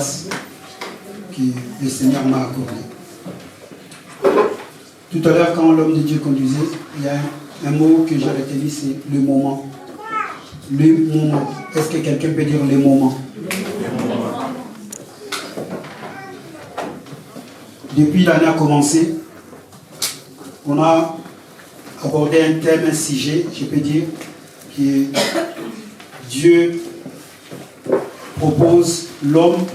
grâce que le Seigneur m'a accordée. Tout à l'heure, quand l'homme de Dieu conduisait, il y a un mot que j'ai retenu, c'est le moment. Le moment. Est-ce que quelqu'un peut dire le moment? Depuis l'année a commencé, on a abordé un thème, un sujet, je peux dire, qui est Dieu propose, l'homme.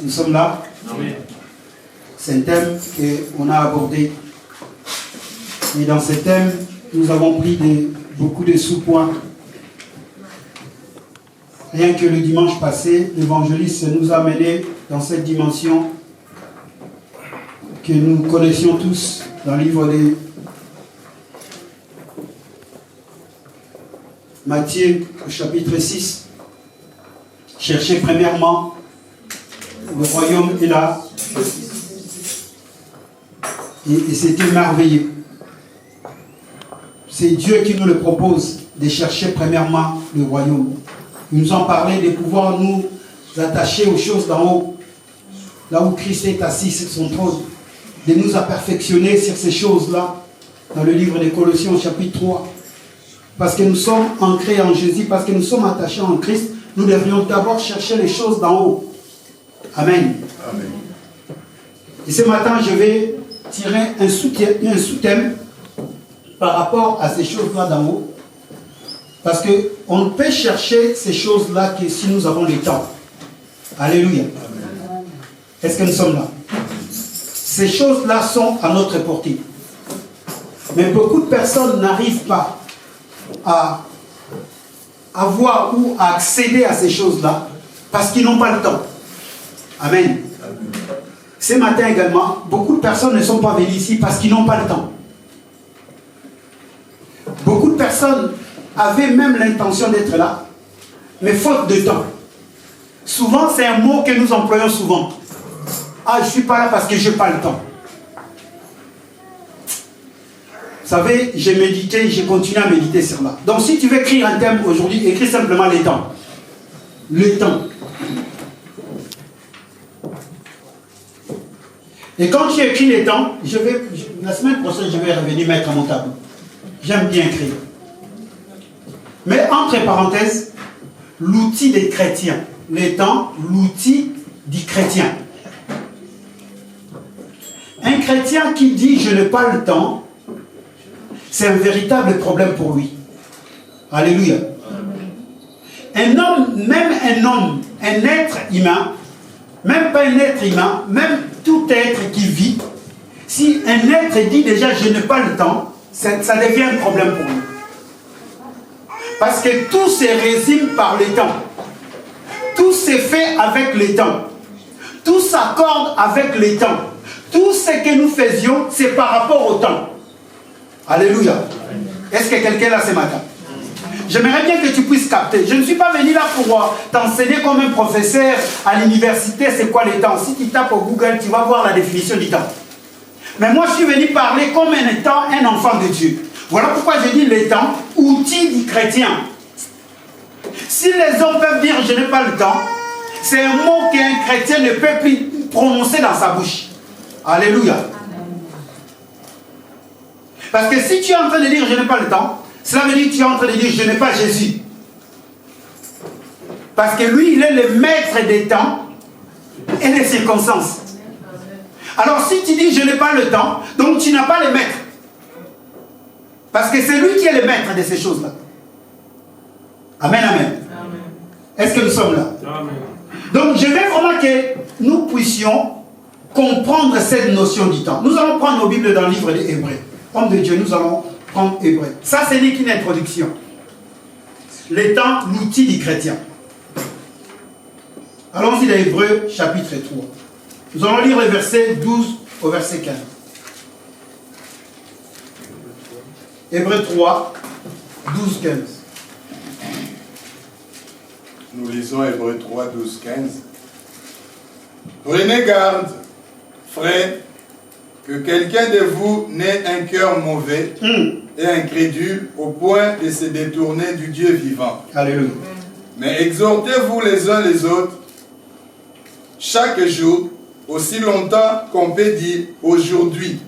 Nous sommes là. C'est un thème qu'on a abordé. Et dans ce thème, nous avons pris beaucoup de sous-points. Rien que le dimanche passé, l'évangéliste nous a menés dans cette dimension que nous connaissions tous dans le livre de Matthieu, au chapitre 6. Cherchez premièrement le royaume est là. Et c'était merveilleux. C'est Dieu qui nous le propose de chercher premièrement le royaume. Il nous en parlait de pouvoir nous attacher aux choses d'en haut, là où Christ est assis sur son trône, de nous perfectionner sur ces choses-là, dans le livre des Colossiens, chapitre 3. Parce que nous sommes ancrés en Jésus, parce que nous sommes attachés en Christ, nous devrions d'abord chercher les choses d'en haut. Amen. Amen. Et ce matin, je vais tirer un sous-thème par rapport à ces choses-là d'en haut. Parce qu'on ne peut chercher ces choses-là que si nous avons le temps. Alléluia. Amen. Est-ce que nous sommes là? Ces choses-là sont à notre portée. Mais beaucoup de personnes n'arrivent pas à avoir ou à accéder à ces choses-là parce qu'ils n'ont pas le temps. Amen. Ce matin également, beaucoup de personnes ne sont pas venues ici parce qu'ils n'ont pas le temps. Beaucoup de personnes avaient même l'intention d'être là, mais faute de temps. Souvent, c'est un mot que nous employons souvent. Ah, je ne suis pas là parce que je n'ai pas le temps. Vous savez, j'ai médité, j'ai continué à méditer sur là. Donc, si tu veux écrire un thème aujourd'hui, écris simplement les temps. Le temps. Et quand tu écris les temps, la semaine prochaine, je vais revenir mettre à mon tableau. J'aime bien écrire. Mais entre parenthèses, l'outil des chrétiens. Les temps, l'outil du chrétien. Un chrétien qui dit « je n'ai pas le temps », c'est un véritable problème pour lui. Alléluia. Un homme, un être humain, même pas un être humain, même tout être qui vit, si un être dit déjà « je n'ai pas le temps », ça devient un problème pour lui. Parce que tout se résume par le temps. Tout se fait avec le temps. Tout s'accorde avec le temps. Tout ce que nous faisions, c'est par rapport au temps. Alléluia. Est-ce que quelqu'un est là ce matin? J'aimerais bien que tu puisses capter. Je ne suis pas venu là pour t'enseigner comme un professeur à l'université, c'est quoi le temps. Si tu tapes au Google, tu vas voir la définition du temps. Mais moi, je suis venu parler comme un enfant de Dieu. Voilà pourquoi je dis le temps, outil du chrétien. Si les hommes peuvent dire « je n'ai pas le temps », c'est un mot qu'un chrétien ne peut plus prononcer dans sa bouche. Alléluia. Parce que si tu es en train de dire « je n'ai pas le temps », cela veut dire que tu es en train de dire « je n'ai pas Jésus ». Parce que lui, il est le maître des temps et des circonstances. Alors si tu dis « je n'ai pas le temps », donc tu n'as pas le maître. Parce que c'est lui qui est le maître de ces choses-là. Amen, amen. Est-ce que nous sommes là? Amen. Donc je veux vraiment que nous puissions comprendre cette notion du temps. Nous allons prendre nos Bibles dans le livre des Hébreux. Homme de Dieu, nous allons prendre Hébreux. Ça, c'est qu'une introduction. Le temps, l'outil du chrétien. Allons-y dans Hébreux, chapitre 3. Nous allons lire le verset 12 au verset 15. Hébreux 3, 12, 15. Nous lisons Hébreux 3, 12, 15. Prenez garde, frères, que quelqu'un de vous n'ait un cœur mauvais et incrédule au point de se détourner du Dieu vivant. Alléluia. Mais exhortez-vous les uns les autres chaque jour, aussi longtemps qu'on peut dire aujourd'hui,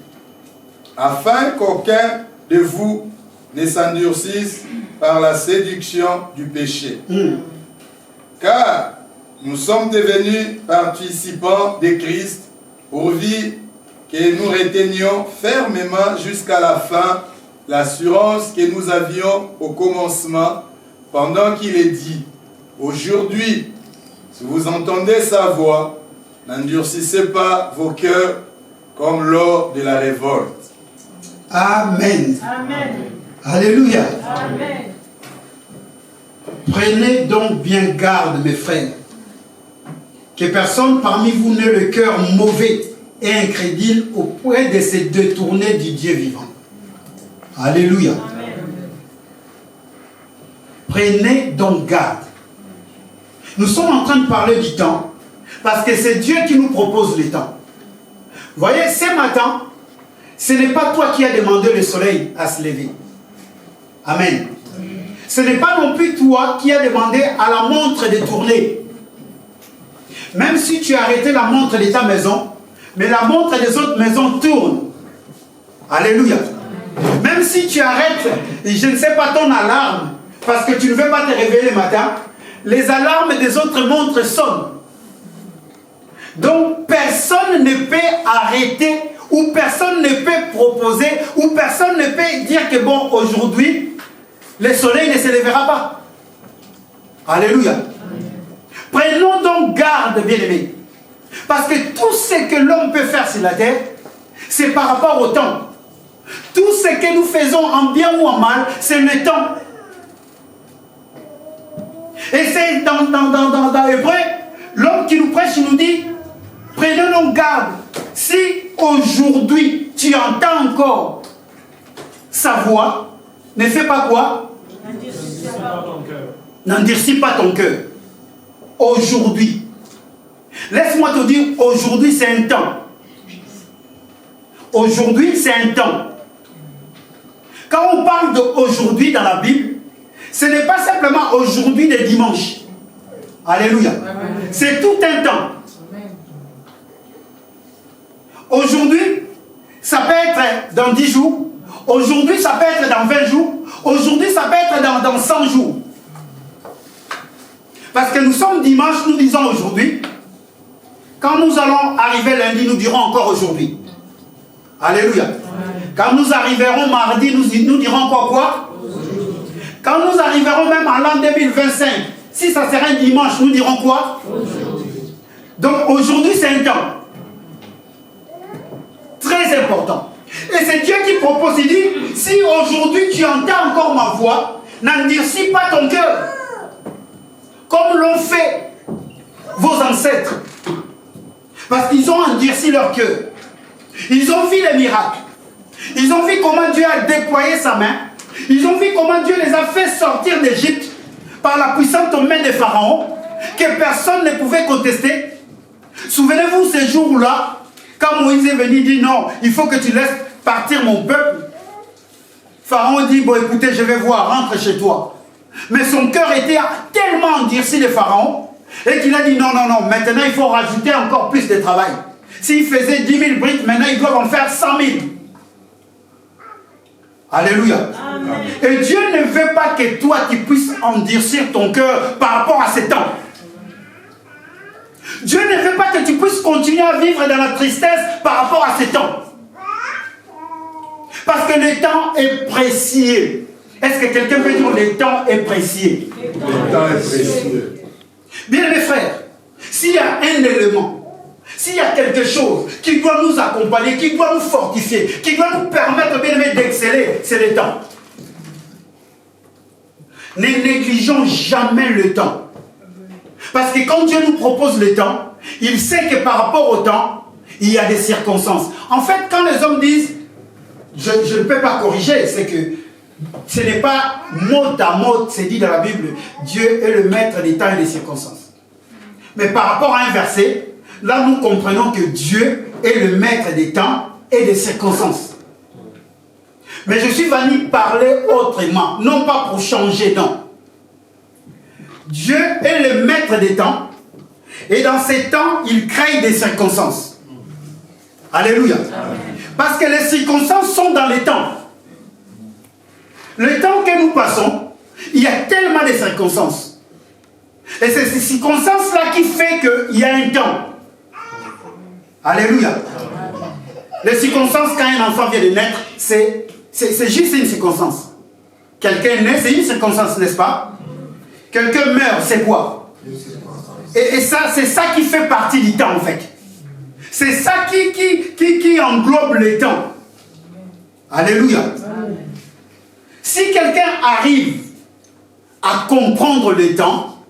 afin qu'aucun de vous ne s'endurcisse par la séduction du péché. Car nous sommes devenus participants de Christ, pourvu que nous retenions fermement jusqu'à la fin l'assurance que nous avions au commencement, pendant qu'il est dit, aujourd'hui, si vous entendez sa voix, n'endurcissez pas vos cœurs comme lors de la révolte. Amen. Amen. Alléluia. Amen. Prenez donc bien garde, mes frères, que personne parmi vous n'ait le cœur mauvais et incrédule au point de se détourner du Dieu vivant. Alléluia. Amen. Prenez donc garde. Nous sommes en train de parler du temps, parce que c'est Dieu qui nous propose le temps. Vous voyez, ce matin, ce n'est pas toi qui as demandé le soleil à se lever. Amen. Ce n'est pas non plus toi qui as demandé à la montre de tourner. Même si tu as arrêté la montre de ta maison, mais la montre des autres maisons tourne. Alléluia. Même si tu arrêtes, je ne sais pas, ton alarme, parce que tu ne veux pas te réveiller le matin, les alarmes des autres montres sonnent. Donc personne ne peut arrêter, ou personne ne peut proposer, ou personne ne peut dire que bon, aujourd'hui, le soleil ne se lèvera pas. Alléluia. Prenons donc garde, bien-aimés. Parce que tout ce que l'homme peut faire sur la terre, c'est par rapport au temps. Tout ce que nous faisons en bien ou en mal, c'est le temps. Et c'est dans Hébreu, l'homme qui nous prêche nous dit, prenons donc garde. Si aujourd'hui tu entends encore sa voix, ne fais pas quoi? N'endurcis pas ton cœur. Aujourd'hui. Laisse-moi te dire, aujourd'hui c'est un temps. Aujourd'hui c'est un temps. Quand on parle d'aujourd'hui dans la Bible, ce n'est pas simplement aujourd'hui le dimanche. Alléluia. C'est tout un temps. Aujourd'hui, ça peut être dans 10 jours. Aujourd'hui, ça peut être dans 20 jours. Aujourd'hui, ça peut être dans 100 jours. Parce que nous sommes dimanche, nous disons aujourd'hui. Quand nous allons arriver lundi, nous dirons encore aujourd'hui. Alléluia. Quand nous arriverons mardi, nous dirons encore quoi? Quand nous arriverons même à l'an 2025, si ça sera un dimanche, nous dirons quoi? Donc aujourd'hui, c'est un temps très important. Et c'est Dieu qui propose, il dit, si aujourd'hui tu entends encore ma voix, n'endurcis pas ton cœur, comme l'ont fait vos ancêtres. Parce qu'ils ont endurci leur cœur. Ils ont vu les miracles. Ils ont vu comment Dieu a déployé sa main. Ils ont vu comment Dieu les a fait sortir d'Égypte par la puissante main de Pharaon, que personne ne pouvait contester. Souvenez-vous ces jours-là, quand Moïse est venu dire non, il faut que tu laisses partir mon peuple. Pharaon dit, bon écoutez, je vais voir, rentre chez toi. Mais son cœur était tellement endurci de Pharaon, et qu'il a dit non, non, non, maintenant il faut rajouter encore plus de travail. S'il faisait 10 000 briques, maintenant ils doivent en faire 100 000. Alléluia. Amen. Et Dieu ne veut pas que toi tu puisses endurcir ton cœur par rapport à ces temps. Dieu ne veut pas que tu puisses continuer à vivre dans la tristesse par rapport à ces temps. Parce que le temps est précieux. Est-ce que quelqu'un peut dire le temps est précieux? Le temps est précieux. Bien mes frères, s'il y a un élément, s'il y a quelque chose qui doit nous accompagner, qui doit nous fortifier, qui doit nous permettre bien d'exceller, c'est le temps. Ne négligeons jamais le temps. Parce que quand Dieu nous propose le temps, il sait que par rapport au temps, il y a des circonstances. En fait, quand les hommes disent, je ne peux pas corriger, c'est que ce n'est pas mot à mot, c'est dit dans la Bible, Dieu est le maître des temps et des circonstances. Mais par rapport à un verset, là nous comprenons que Dieu est le maître des temps et des circonstances. Mais je suis venu parler autrement, non pas pour changer, non. Dieu est le maître des temps Et dans ces temps, il crée des circonstances. Alléluia. Parce que les circonstances sont dans les temps. Le temps que nous passons, il y a tellement de circonstances. Et c'est ces circonstances-là qui fait qu'il y a un temps. Alléluia. Les circonstances, quand un enfant vient de naître, c'est juste une circonstance. Quelqu'un naît, c'est une circonstance, n'est-ce pas? Quelqu'un meurt, c'est quoi? Et ça, c'est ça qui fait partie du temps, en fait. C'est ça qui englobe le temps. Alléluia. Si quelqu'un arrive à comprendre le temps,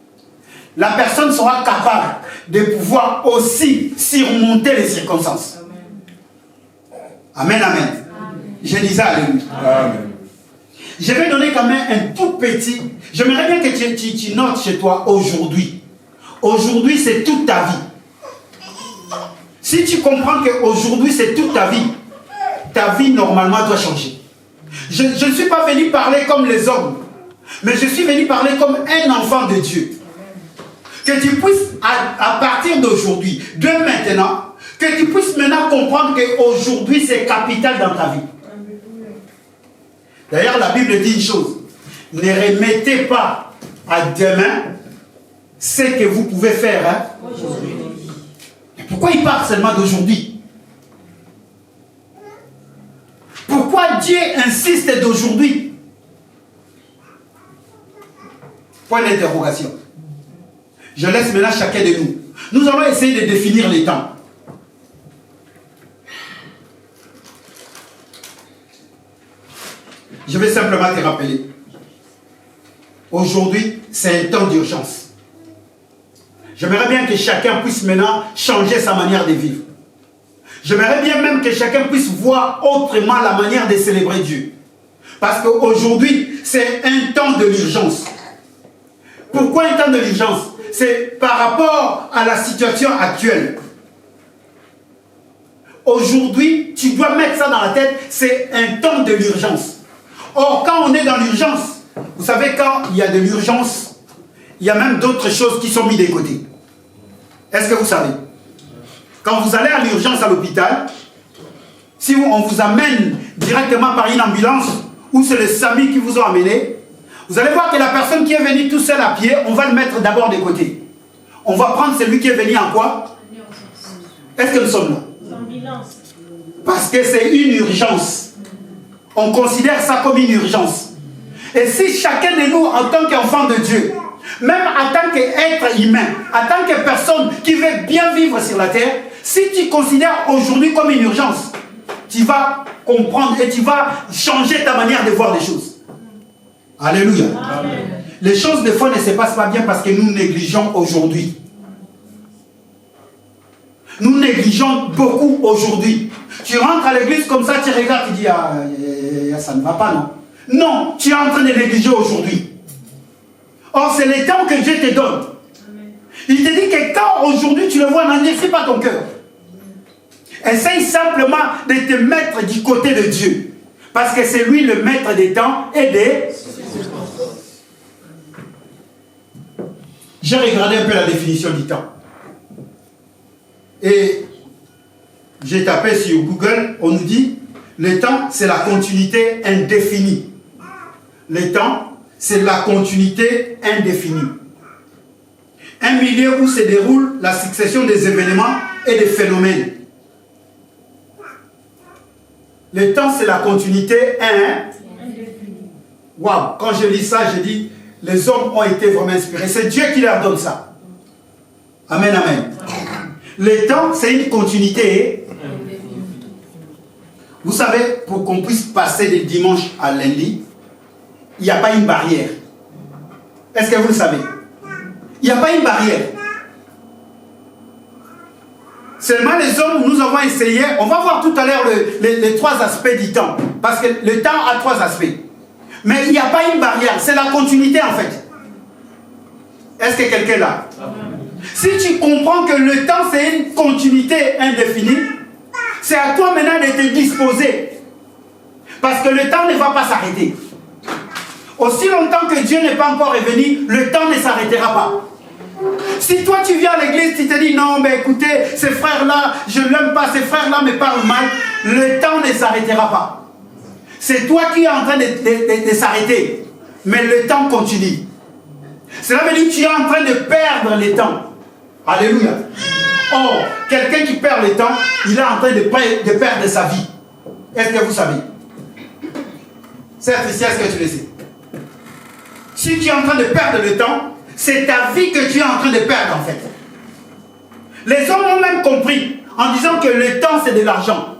la personne sera capable de pouvoir aussi surmonter les circonstances. Amen, amen. Je disais alléluia. Amen. Je vais donner quand même un tout petit... J'aimerais bien que tu notes chez toi aujourd'hui. Aujourd'hui, c'est toute ta vie. Si tu comprends qu'aujourd'hui, c'est toute ta vie normalement doit changer. Je ne suis pas venu parler comme les hommes, mais je suis venu parler comme un enfant de Dieu. Que tu puisses, à partir d'aujourd'hui, de maintenant, que tu puisses maintenant comprendre qu'aujourd'hui, c'est capital dans ta vie. D'ailleurs, la Bible dit une chose. Ne remettez pas à demain ce que vous pouvez faire aujourd'hui. Pourquoi il parle seulement d'aujourd'hui? Pourquoi Dieu insiste d'aujourd'hui? Point d'interrogation. Je laisse maintenant chacun de nous. Nous allons essayer de définir les temps. Je vais simplement te rappeler. Aujourd'hui, c'est un temps d'urgence. J'aimerais bien que chacun puisse maintenant changer sa manière de vivre. J'aimerais bien même que chacun puisse voir autrement la manière de célébrer Dieu. Parce qu'aujourd'hui, c'est un temps de l'urgence. Pourquoi un temps de l'urgence? C'est par rapport à la situation actuelle. Aujourd'hui, tu dois mettre ça dans la tête, c'est un temps de l'urgence. Or, quand on est dans l'urgence, vous savez, quand il y a de l'urgence, il y a même d'autres choses qui sont mises de côté. Est-ce que vous savez? Quand vous allez à l'urgence à l'hôpital, si on vous amène directement par une ambulance, ou c'est les SAMU qui vous ont amené, vous allez voir que la personne qui est venue tout seul à pied, on va le mettre d'abord de côté. On va prendre celui qui est venu en quoi? Est-ce que nous sommes là? Parce que c'est une urgence. On considère ça comme une urgence. Et si chacun de nous, en tant qu'enfant de Dieu, même en tant qu'être humain, en tant que personne qui veut bien vivre sur la terre, si tu considères aujourd'hui comme une urgence, tu vas comprendre et tu vas changer ta manière de voir les choses. Alléluia. Amen. Les choses des fois ne se passent pas bien parce que nous négligeons aujourd'hui. Nous négligeons beaucoup aujourd'hui. Tu rentres à l'église comme ça, tu regardes, tu dis, ça ne va pas, non? Non, tu es en train de négliger aujourd'hui. Or, c'est le temps que Dieu te donne. Il te dit que quand aujourd'hui tu le vois, n'endurcis pas ton cœur. Essaye simplement de te mettre du côté de Dieu. Parce que c'est lui le maître des temps et des... J'ai regardé un peu la définition du temps. Et j'ai tapé sur Google, on nous dit, le temps, c'est la continuité indéfinie. Le temps, c'est la continuité indéfinie. Un milieu où se déroule la succession des événements et des phénomènes. Le temps, c'est la continuité indéfinie. Waouh, quand je lis ça, je dis, les hommes ont été vraiment inspirés. C'est Dieu qui leur donne ça. Amen, amen. Le temps, c'est une continuité. Vous savez, pour qu'on puisse passer de dimanche à lundi, il n'y a pas une barrière. Est-ce que vous le savez? Il n'y a pas une barrière. Seulement les hommes, nous avons essayé, on va voir tout à l'heure les trois aspects du temps. Parce que le temps a trois aspects. Mais il n'y a pas une barrière, c'est la continuité en fait. Est-ce que quelqu'un est là? Si tu comprends que le temps c'est une continuité indéfinie, c'est à toi maintenant de te disposer. Parce que le temps ne va pas s'arrêter. Aussi longtemps que Dieu n'est pas encore revenu, le temps ne s'arrêtera pas. Si toi tu viens à l'église, tu te dis non, mais écoutez, ces frères-là, je ne l'aime pas, ces frères-là me parlent mal, le temps ne s'arrêtera pas. C'est toi qui es en train de s'arrêter, mais le temps continue. Cela veut dire que tu es en train de perdre le temps. Alléluia. Or, quelqu'un qui perd le temps, il est en train de perdre sa vie. Est-ce que vous savez? Certes, est-ce que tu le sais? Si tu es en train de perdre le temps, c'est ta vie que tu es en train de perdre en fait. Les hommes ont même compris en disant que le temps c'est de l'argent.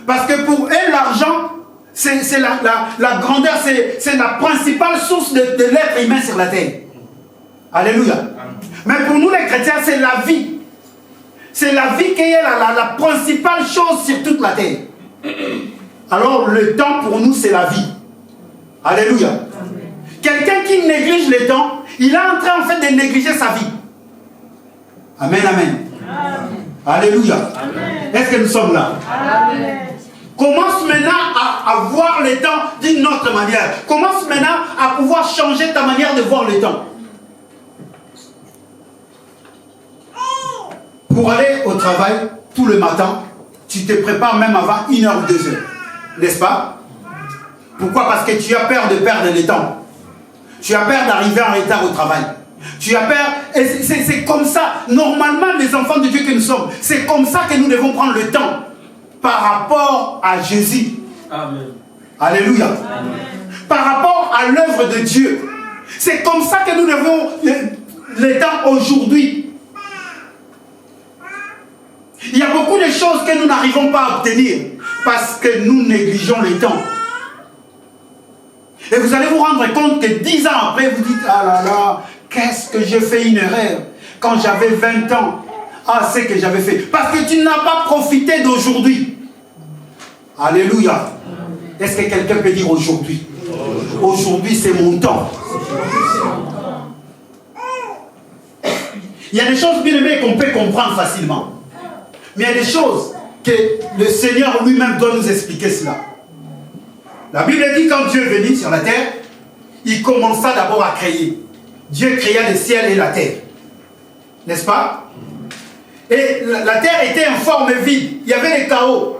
Parce que pour eux, l'argent, c'est la grandeur, c'est la principale source de l'être humain sur la terre. Alléluia. Mais pour nous les chrétiens, c'est la vie. C'est la vie qui est la principale chose sur toute la terre. Alors le temps pour nous, c'est la vie. Alléluia. Quelqu'un qui néglige le temps, il est en train en fait de négliger sa vie. Amen, amen. Amen. Alléluia. Est-ce que nous sommes là? Amen. Commence maintenant à voir le temps d'une autre manière. Commence maintenant à pouvoir changer ta manière de voir le temps. Pour aller au travail tout le matin, tu te prépares même avant 1 heure ou 2 heures. N'est-ce pas? Pourquoi? Parce que tu as peur de perdre le temps. Tu as peur d'arriver en retard au travail. Tu as peur, et c'est comme ça, normalement les enfants de Dieu que nous sommes, c'est comme ça que nous devons prendre le temps par rapport à Jésus. Amen. Alléluia. Amen. Par rapport à l'œuvre de Dieu. C'est comme ça que nous devons le temps aujourd'hui. Il y a beaucoup de choses que nous n'arrivons pas à obtenir parce que nous négligeons le temps. Et vous allez vous rendre compte que 10 ans après, vous dites, ah là là, qu'est-ce que j'ai fait une erreur quand j'avais 20 ans. Ah, c'est que j'avais fait. Parce que tu n'as pas profité d'aujourd'hui. Alléluia. Est-ce que quelqu'un peut dire aujourd'hui? Aujourd'hui, c'est mon temps. Il y a des choses bien aimées qu'on peut comprendre facilement. Mais il y a des choses que le Seigneur lui-même doit nous expliquer cela. La Bible dit quand Dieu est venu sur la terre, il commença d'abord à créer. Dieu créa le ciel et la terre. N'est-ce pas? Et la terre était en forme vide. Il y avait les chaos.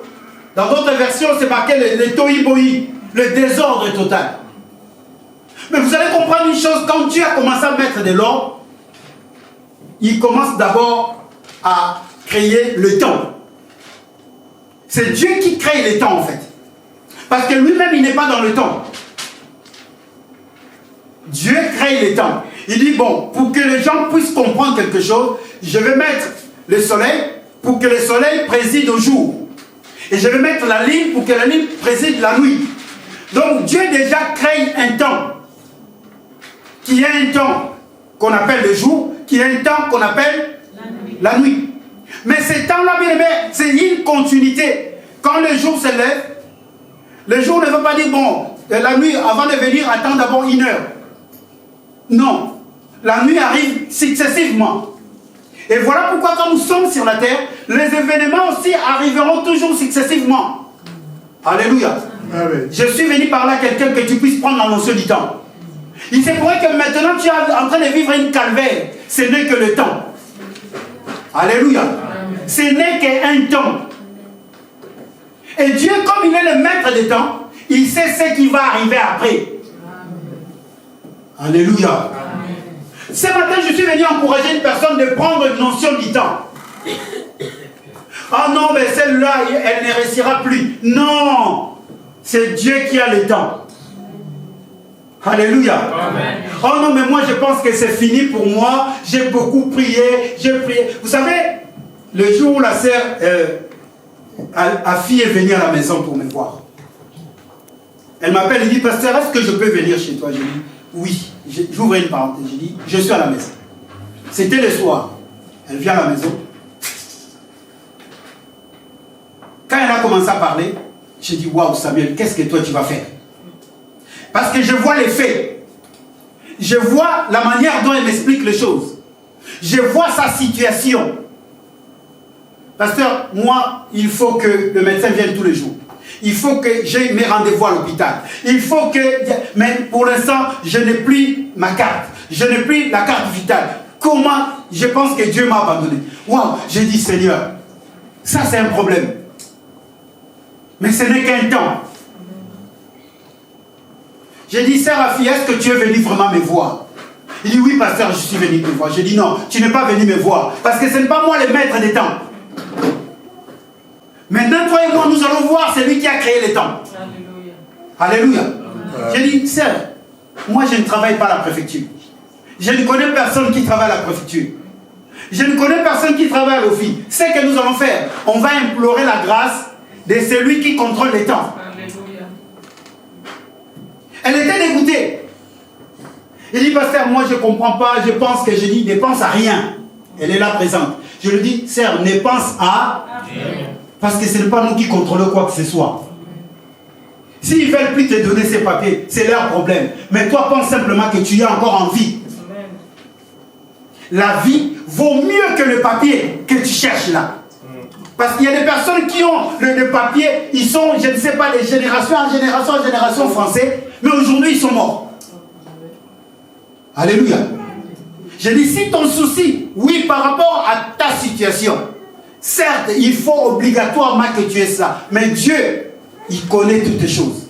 Dans d'autres versions, c'est marqué le tohu-bohi, le désordre total. Mais vous allez comprendre une chose, quand Dieu a commencé à mettre de l'ordre, il commence d'abord à créer le temps. C'est Dieu qui crée le temps en fait. Parce que lui-même, il n'est pas dans le temps. Dieu crée le temps. Il dit, bon, pour que les gens puissent comprendre quelque chose, je vais mettre le soleil pour que le soleil préside au jour. Et je vais mettre la lune pour que la lune préside la nuit. Donc Dieu déjà crée un temps. Qui est un temps qu'on appelle le jour, qui est un temps qu'on appelle la nuit. Mais ce temps-là, bien aimé, c'est une continuité. Quand le jour se lève, le jour ne veut pas dire, bon, la nuit, avant de venir, attends d'abord 1 heure. Non. La nuit arrive successivement. Et voilà pourquoi quand nous sommes sur la terre, les événements aussi arriveront toujours successivement. Alléluia. Amen. Je suis venu par là quelqu'un que tu puisses prendre la notion du temps. Il se pourrait que maintenant tu es en train de vivre une calvaire. Ce n'est que le temps. Alléluia. Amen. Ce n'est qu'un temps. Et Dieu, comme il est le maître des temps, il sait ce qui va arriver après. Amen. Alléluia. Amen. Ce matin, je suis venu encourager une personne de prendre une notion du temps. Ah non, mais celle-là, elle ne réussira plus. Non, c'est Dieu qui a le temps. Alléluia. Amen. Oh non, mais moi je pense que c'est fini pour moi. J'ai beaucoup prié, j'ai prié. Vous savez, le jour où la sœur Afi est venue à la maison pour me voir. Elle m'appelle, elle dit, pasteur, est-ce que je peux venir chez toi? Je dis, oui. J'ouvre une parenthèse, je dis, je suis à la maison. C'était le soir. Elle vient à la maison. Quand elle a commencé à parler, j'ai dit, waouh Samuel, qu'est-ce que toi tu vas faire? Parce que je vois les faits. Je vois la manière dont elle m'explique les choses. Je vois sa situation. Pasteur, moi, il faut que le médecin vienne tous les jours. Il faut que j'ai mes rendez-vous à l'hôpital. Il faut que... Mais pour l'instant, je n'ai plus ma carte. Je n'ai plus la carte vitale. Comment je pense que Dieu m'a abandonné. Waouh, j'ai dit Seigneur, ça c'est un problème. Mais ce n'est qu'un temps. J'ai dit, sœur Rafi, est-ce que tu es venu vraiment me voir? Il dit, oui, pasteur, je suis venu te voir. J'ai dit, non, tu n'es pas venu me voir. Parce que ce n'est pas moi le maître des temps. Maintenant, toi et moi, nous allons voir celui qui a créé les temps. Alléluia. J'ai dit, sœur, moi je ne travaille pas à la préfecture. Je ne connais personne qui travaille à la préfecture. Je ne connais personne qui travaille à l'office. Ce que nous allons faire, on va implorer la grâce de celui qui contrôle les temps. Alléluia. Elle était dégoûtée. Il dit, pasteur, moi je ne comprends pas, je pense que je dis, ne pense à rien. Elle est là présente. Je lui dis, sœur, ne pense à rien. Parce que ce n'est pas nous qui contrôlons quoi que ce soit. S'ils ne veulent plus te donner ces papiers, c'est leur problème. Mais toi, pense simplement que tu es encore en vie. La vie vaut mieux que le papier que tu cherches là. Parce qu'il y a des personnes qui ont le papier, ils sont, je ne sais pas, de génération en génération français, mais aujourd'hui ils sont morts. Alléluia. Je dis, si ton souci, oui, par rapport à ta situation, certes, il faut obligatoirement que tu aies ça, mais Dieu, il connaît toutes les choses.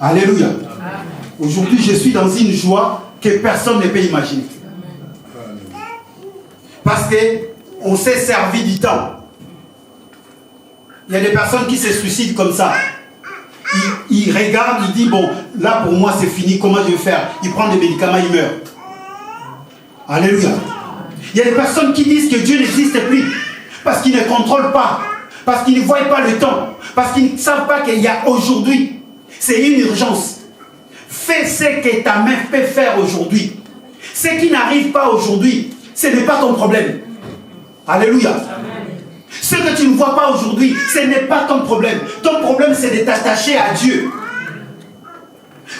Alléluia. Aujourd'hui, je suis dans une joie que personne ne peut imaginer. Parce qu'on s'est servi du temps. Il y a des personnes qui se suicident comme ça. Ils regardent, ils disent, bon, là pour moi c'est fini, comment je vais faire? Il prend des médicaments, il meurt. Alléluia. Il y a des personnes qui disent que Dieu n'existe plus. Parce qu'ils ne contrôlent pas. Parce qu'ils ne voient pas le temps. Parce qu'ils ne savent pas qu'il y a aujourd'hui. C'est une urgence. Fais ce que ta main peut faire aujourd'hui. Ce qui n'arrive pas aujourd'hui, ce n'est pas ton problème. Alléluia. Amen. Ce que tu ne vois pas aujourd'hui, ce n'est pas ton problème. Ton problème, c'est de t'attacher à Dieu.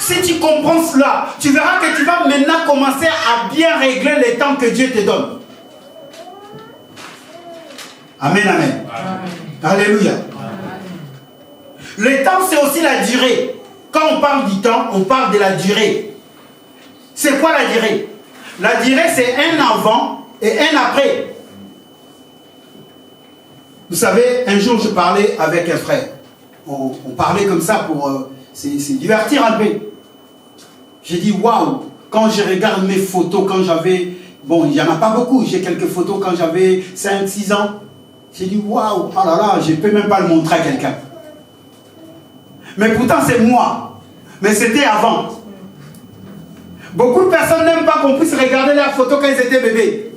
Si tu comprends cela, tu verras que tu vas maintenant commencer à bien régler les temps que Dieu te donne. Amen, amen. Amen. Alléluia. Le temps, c'est aussi la durée. Quand on parle du temps, on parle de la durée. C'est quoi la durée? La durée, c'est un avant et un après. Vous savez, un jour, je parlais avec un frère. On parlait comme ça pour se divertir un peu. J'ai dit, waouh, quand je regarde mes photos, quand j'avais... Bon, il n'y en a pas beaucoup. J'ai quelques photos quand j'avais 5-6 ans. J'ai dit, waouh, oh là là, je ne peux même pas le montrer à quelqu'un. Mais pourtant, c'est moi. Mais c'était avant. Beaucoup de personnes n'aiment pas qu'on puisse regarder leurs photos quand ils étaient bébés.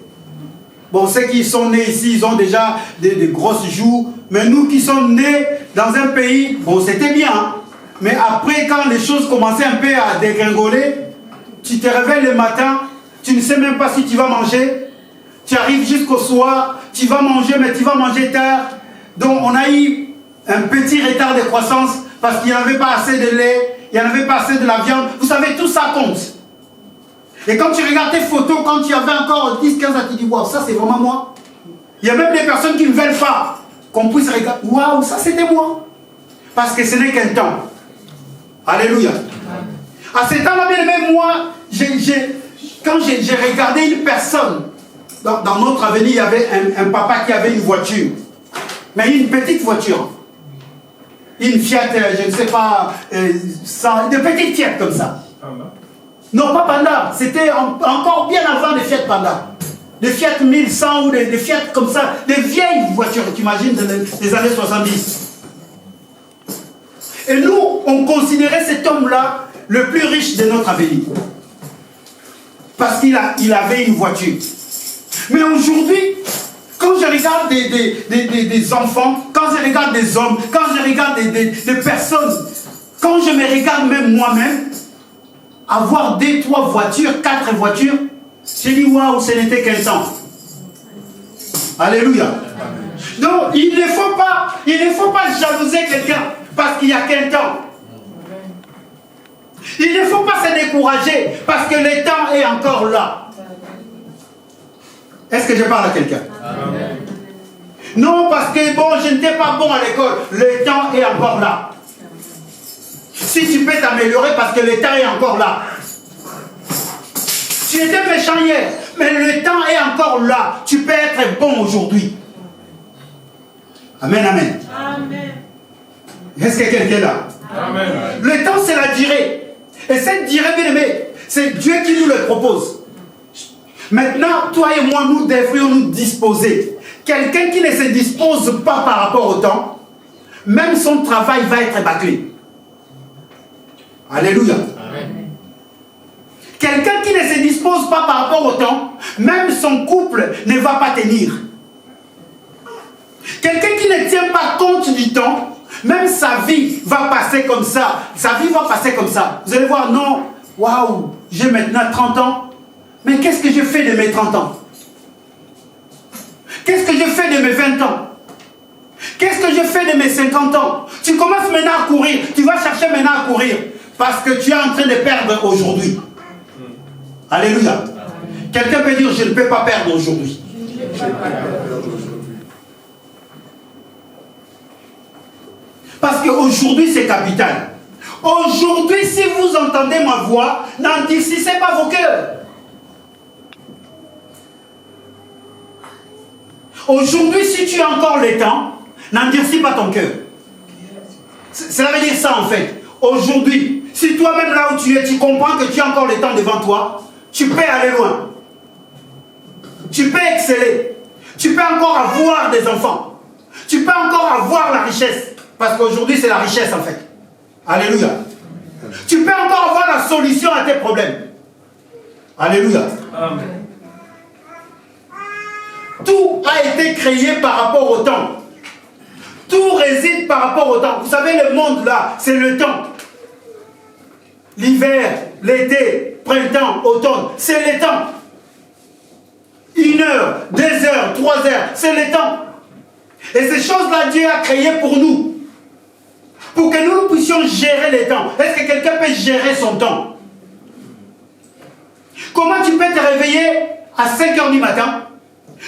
Bon, ceux qui sont nés ici, ils ont déjà des grosses joues. Mais nous qui sommes nés dans un pays, bon, c'était bien. Hein? Mais après, quand les choses commençaient un peu à dégringoler, tu te réveilles le matin, tu ne sais même pas si tu vas manger. Tu arrives jusqu'au soir, tu vas manger, mais tu vas manger tard. Donc, on a eu un petit retard de croissance parce qu'il n'y avait pas assez de lait, il n'y avait pas assez de la viande. Vous savez, tout ça compte. Et quand tu regardes tes photos, quand tu avais encore 10-15 ans, tu dis, waouh, ça c'est vraiment moi. Il y a même des personnes qui ne veulent pas qu'on puisse regarder, waouh, ça c'était moi. Parce que ce n'est qu'un temps. Alléluia. À ce temps-là, même moi, quand j'ai regardé une personne, dans notre avenue, il y avait un papa qui avait une voiture. Mais une petite voiture. Une Fiat, je ne sais pas, une petite Fiat comme ça. Non, pas Panda. C'était encore bien avant les Fiat Panda. Des Fiat 1100 ou des Fiat comme ça. Des vieilles voitures, tu imagines, des années 70. Et nous, on considérait cet homme-là le plus riche de notre avenue. Parce qu'il avait une voiture. Mais aujourd'hui, quand je regarde des enfants, quand je regarde des hommes, quand je regarde des personnes, quand je me regarde même moi-même, avoir 2, 3 voitures, 4 voitures, j'ai dit waouh, ce n'était qu'un temps. Alléluia. Donc il ne faut pas jalouser quelqu'un parce qu'il n'y a qu'un temps. Il ne faut pas se décourager parce que le temps est encore là. Est-ce que je parle à quelqu'un? Non, parce que bon, je n'étais pas bon à l'école. Le temps est encore là. Si tu peux t'améliorer parce que le temps est encore là. Tu étais méchant hier. Mais le temps est encore là. Tu peux être bon aujourd'hui. Amen, amen. Amen. Est-ce que quelqu'un est là? Amen. Le temps, c'est la durée. Et cette durée, bien aimé, c'est Dieu qui nous le propose. Maintenant, toi et moi, nous devrions nous disposer. Quelqu'un qui ne se dispose pas par rapport au temps, même son travail va être bâclé. Alléluia. Amen. Quelqu'un qui ne se dispose pas par rapport au temps, même son couple ne va pas tenir. Quelqu'un qui ne tient pas compte du temps, même sa vie va passer comme ça. Sa vie va passer comme ça. Vous allez voir, non, waouh, j'ai maintenant 30 ans. Mais qu'est-ce que je fais de mes 30 ans? Qu'est-ce que je fais de mes 20 ans? Qu'est-ce que je fais de mes 50 ans? Tu commences maintenant à courir. Tu vas chercher maintenant à courir. Parce que tu es en train de perdre aujourd'hui. Alléluia. Quelqu'un peut dire, je ne peux pas perdre aujourd'hui. Parce qu'aujourd'hui, c'est capital. Aujourd'hui, si vous entendez ma voix, n'endurcissez pas vos cœurs. Aujourd'hui, si tu as encore le temps, n'endurcis pas ton cœur. Cela veut dire ça en fait. Aujourd'hui, si toi-même là où tu es, tu comprends que tu as encore le temps devant toi, tu peux aller loin. Tu peux exceller. Tu peux encore avoir des enfants. Tu peux encore avoir la richesse. Parce qu'aujourd'hui, c'est la richesse en fait. Alléluia. Tu peux encore avoir la solution à tes problèmes. Alléluia. Amen. Tout a été créé par rapport au temps. Tout réside par rapport au temps. Vous savez, le monde là, c'est le temps. L'hiver, l'été, printemps, automne, c'est le temps. 1 heure, 2 heures, 3 heures, c'est le temps. Et ces choses-là, Dieu a créé pour nous. Pour que nous puissions gérer le temps. Est-ce que quelqu'un peut gérer son temps? Comment tu peux te réveiller à 5 heures du matin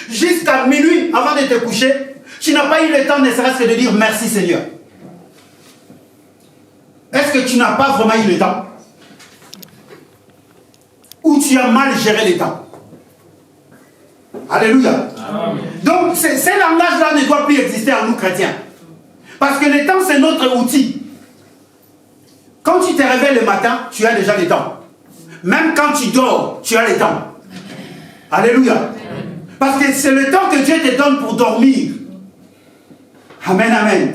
jusqu'à minuit avant de te coucher? Tu n'as pas eu le temps ne serait-ce que de dire merci Seigneur. Est-ce que tu n'as pas vraiment eu le temps? Ou tu as mal géré le temps? Alléluia. Amen. Donc ces langages-là ne doivent plus exister en nous chrétiens. Parce que le temps c'est notre outil. Quand tu te réveilles le matin, tu as déjà le temps. Même quand tu dors, tu as le temps. Alléluia. Parce que c'est le temps que Dieu te donne pour dormir. Amen, amen.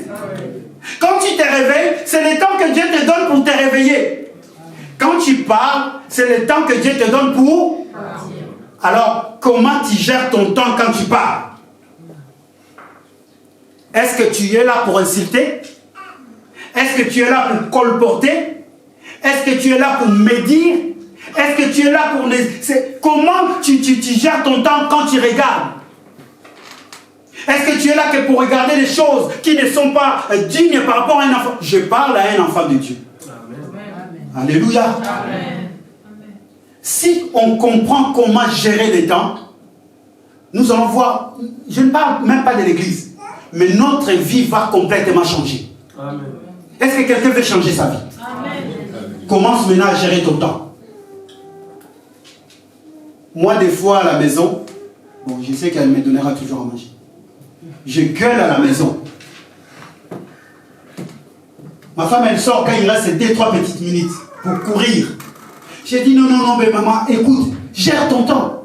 Quand tu te réveilles, c'est le temps que Dieu te donne pour te réveiller. Quand tu pars, c'est le temps que Dieu te donne pour... Alors, comment tu gères ton temps quand tu pars? Est-ce que tu es là pour insulter? Est-ce que tu es là pour colporter? Est-ce que tu es là pour médire? Est-ce que tu es là pour... Comment tu gères ton temps quand tu regardes? Est-ce que tu es là que pour regarder les choses qui ne sont pas dignes par rapport à un enfant? Je parle à un enfant de Dieu. Amen. Alléluia. Amen. Si on comprend comment gérer le temps, nous allons voir, je ne parle même pas de l'église, mais notre vie va complètement changer. Amen. Est-ce que quelqu'un veut changer sa vie? Amen. Commence maintenant à gérer ton temps. Moi, des fois à la maison, bon, je sais qu'elle me donnera toujours à manger. Je gueule à la maison. Ma femme, elle sort quand il reste 2-3 petites minutes pour courir. J'ai dit non, mais maman, écoute, gère ton temps.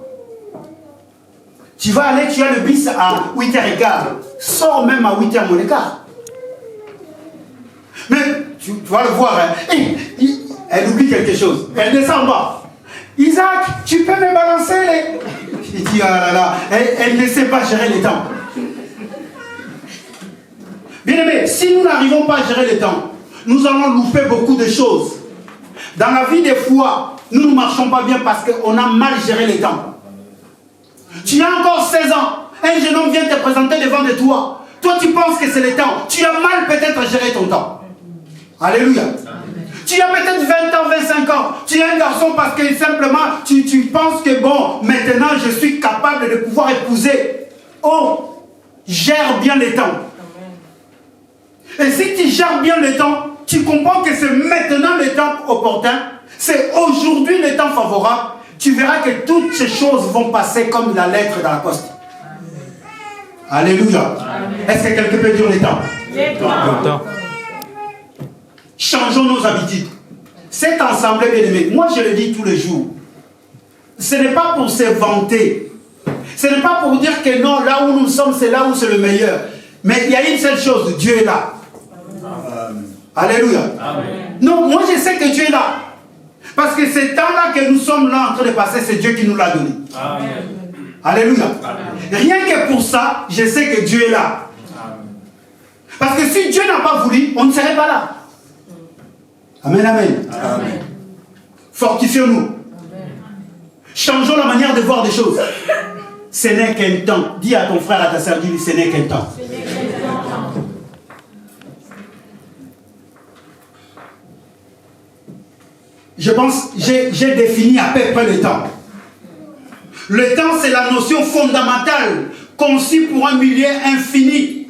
Tu vas aller, tu as le bus à 8h15. Sors même à 8h moins le quart. Mais tu vas le voir, hein. Elle oublie quelque chose. Elle descend en bas. Isaac, tu peux me balancer les... Il dit, ah là là, elle ne sait pas gérer le temps. Bien aimé, si nous n'arrivons pas à gérer le temps, nous allons louper beaucoup de choses. Dans la vie des fois, nous ne marchons pas bien parce qu'on a mal géré le temps. Tu as encore 16 ans, un jeune homme vient te présenter devant de toi. Toi, tu penses que c'est le temps. Tu as mal peut-être géré ton temps. Alléluia. Tu as peut-être 20 ans, 25 ans. Tu es un garçon parce que simplement, tu penses que bon, maintenant je suis capable de pouvoir épouser. Oh, gère bien le temps. Et si tu gères bien le temps, tu comprends que c'est maintenant le temps opportun. C'est aujourd'hui le temps favorable. tu verras que toutes ces choses vont passer comme la lettre dans la poste. Alléluia. Est-ce que quelqu'un peut dire les temps? Le temps. Changeons nos habitudes. Cette assemblée bien-aimée, moi je le dis tous les jours, ce n'est pas pour se vanter. Ce n'est pas pour dire que non, là où nous sommes, c'est là où c'est le meilleur. Mais il y a une seule chose, Dieu est là. Alléluia. Amen. Non, moi je sais que Dieu est là. Parce que ce temps-là que nous sommes là en train de passer, c'est Dieu qui nous l'a donné. Amen. Alléluia. Amen. Rien que pour ça, je sais que Dieu est là. Amen. Parce que si Dieu n'a pas voulu, on ne serait pas là. Amen, amen. Amen. Fortifions-nous. Changeons la manière de voir des choses. Ce n'est qu'un temps. Dis à ton frère, à ta soeur, dis-lui, ce n'est qu'un temps. Je pense, j'ai défini à peu près le temps. Le temps, c'est la notion fondamentale conçue pour un milieu infini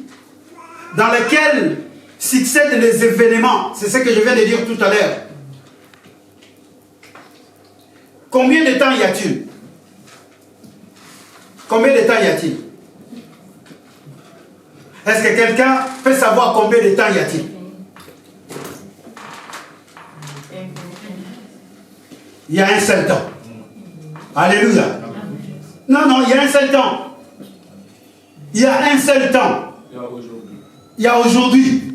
dans lequel succèdent les événements. C'est ce que je viens de dire tout à l'heure. Combien de temps y a-t-il? Combien de temps y a-t-il? Est-ce que quelqu'un peut savoir combien de temps y a-t-il? Il y a un seul temps. Alléluia. Non, non, il y a un seul temps. Il y a un seul temps. Il y a aujourd'hui.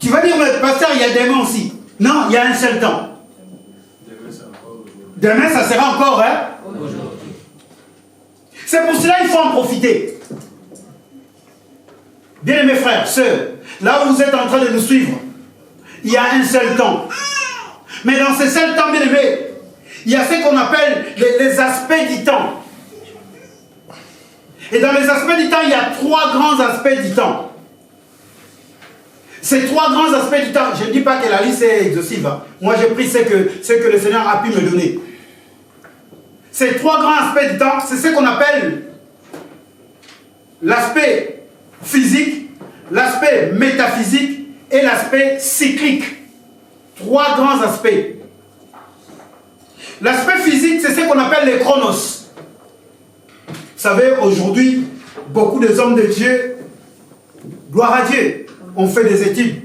Tu vas dire, mais pasteur, il y a demain aussi. Non, il y a un seul temps. Demain, ça sera encore, hein? C'est pour cela qu'il faut en profiter. Bien mes frères, sœurs, là où vous êtes en train de nous suivre, il y a un seul temps. Mais dans ce seul temps, bien aimé, il y a ce qu'on appelle les aspects du temps. Et dans les aspects du temps, il y a trois grands aspects du temps. Ces trois grands aspects du temps, je ne dis pas que la liste est exhaustive. Hein. Moi, j'ai pris ce que le Seigneur a pu me donner. Ces trois grands aspects du temps, c'est ce qu'on appelle l'aspect physique, l'aspect métaphysique et l'aspect cyclique. Trois grands aspects. L'aspect physique, c'est ce qu'on appelle les chronos. Vous savez, aujourd'hui, beaucoup des hommes de Dieu, gloire à Dieu, ont fait des études.